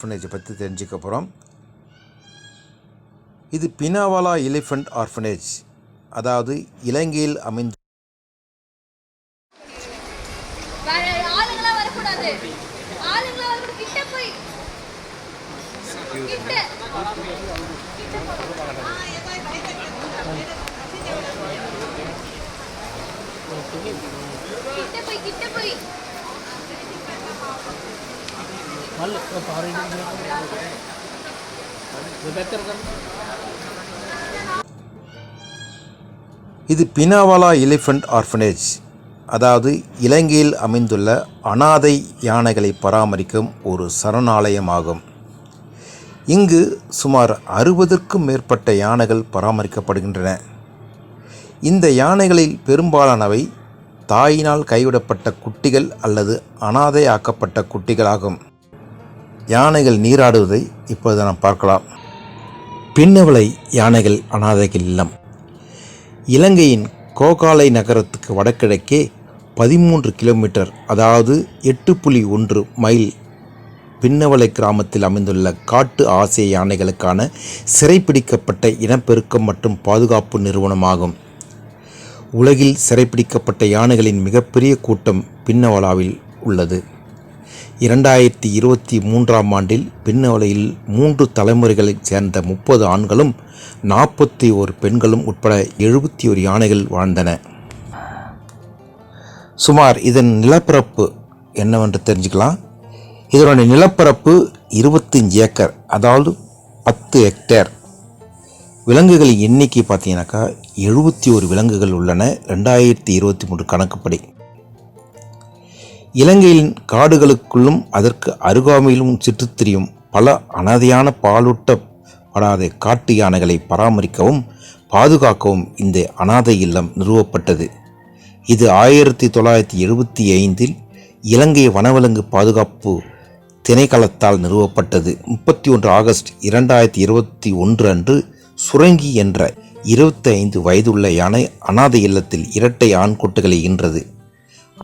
ஆர்ஃபனேஜை பற்றி தெரிஞ்சுக்க போகிறோம். இது பினாவாலா எலிஃபண்ட் ஆர்ஃபனேஜ், அதாவது இலங்கையில் அமைந்த இது பினாவாலா எலிஃபண்ட் ஆர்ஃபனேஜ், அதாவது இலங்கையில் அமைந்துள்ள அனாதை யானைகளை பராமரிக்கும் ஒரு சரணாலயமாகும். இங்கு சுமார் 60க்கும் மேற்பட்ட யானைகள் பராமரிக்கப்படுகின்றன. இந்த யானைகளில் பெரும்பாலானவை தாயினால் கைவிடப்பட்ட குட்டிகள் அல்லது அனாதை ஆக்கப்பட்ட குட்டிகளாகும். யானைகள் நீராடுவதை இப்போது நாம் பார்க்கலாம். பின்னவளை யானைகள் அனாதைகள் இல்லம் இலங்கையின் கோகாலை நகரத்துக்கு வடகிழக்கே 13 கிலோமீட்டர், அதாவது 8.1 மைல் பின்னவளை கிராமத்தில் அமைந்துள்ள காட்டு ஆசிய யானைகளுக்கான சிறைப்பிடிக்கப்பட்ட இனப்பெருக்கம் மற்றும் பாதுகாப்பு நிறுவனமாகும். உலகில் சிறைப்பிடிக்கப்பட்ட யானைகளின் மிகப்பெரிய கூட்டம் பின்னவலாவில் உள்ளது. 2023ஆம் ஆண்டில் பின்னவலையில் 3 தலைமுறைகளைச் சேர்ந்த 30 ஆண்களும் 41 பெண்களும் உட்பட 71 யானைகள் வாழ்ந்தன. சுமார் இதன் நிலப்பரப்பு என்னவென்று தெரிஞ்சுக்கலாம். இதனுடைய நிலப்பரப்பு 25 ஏக்கர், அதாவது 10 ஹெக்டேர். விலங்குகளின் எண்ணிக்கை பார்த்தீங்கன்னாக்கா 71 விலங்குகள் உள்ளன 2023 கணக்குப்படி. இலங்கையின் காடுகளுக்குள்ளும் அதற்கு அருகாமையிலும் சுற்றித் திரியும் பல அனாதையான பாலூட்டப்படாத காட்டு யானைகளை பராமரிக்கவும் பாதுகாக்கவும் இந்த அனாதை இல்லம் நிறுவப்பட்டது. இது 1975இல் இலங்கை வனவிலங்கு பாதுகாப்பு திணைக்களத்தால் நிறுவப்பட்டது. 31 ஆகஸ்ட் 2021 அன்று சுரங்கி என்ற 25 வயதுள்ள யானை அனாதை இல்லத்தில் இரட்டை ஆண்குட்டிகளை ஈன்றது.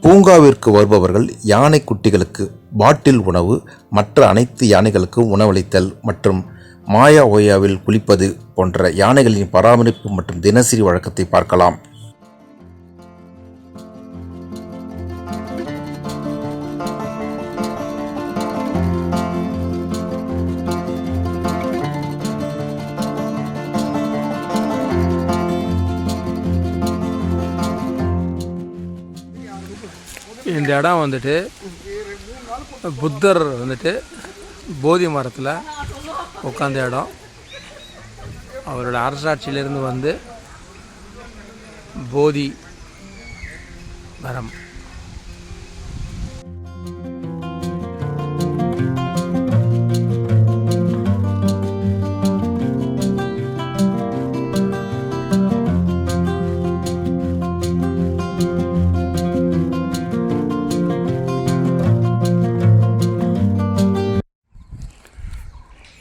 பூங்காவிற்கு வருபவர்கள் யானை குட்டிகளுக்கு பாட்டில் உணவு, மற்ற அனைத்து யானைகளுக்கும் உணவளித்தல் மற்றும் மாயா ஓயாவில் குளிப்பது போன்ற யானைகளின் பராமரிப்பு மற்றும் தினசரி வழக்கத்தை பார்க்கலாம். இந்த இடம் வந்துட்டு புத்தர் வந்துட்டு போதி மரத்தில் உட்காந்த இடம். அவரோட அரசாட்சியிலிருந்து வந்து போதி மரம்.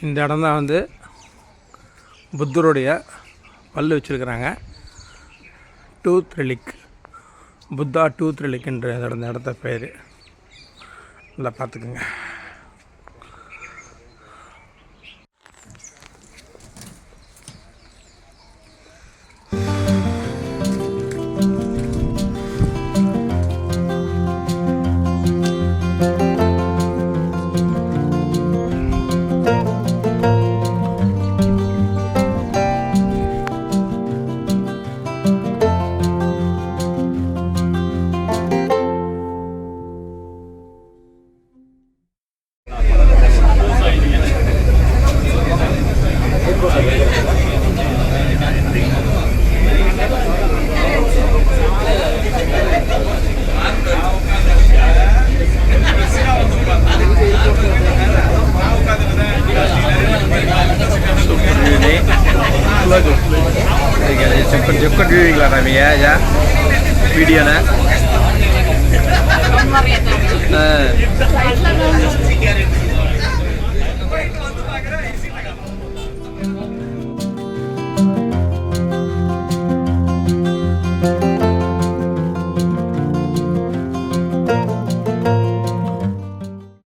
இந்த இடம் தான் வந்து புத்தருடைய பல்லு வச்சுருக்கிறாங்க. டூத் ரிலிக், புத்தா டூத் ரிலிக் என்ற இந்த இடத்த பேர். நல்லா பார்த்துக்குங்க. Jepkan diri lah kami ya video na.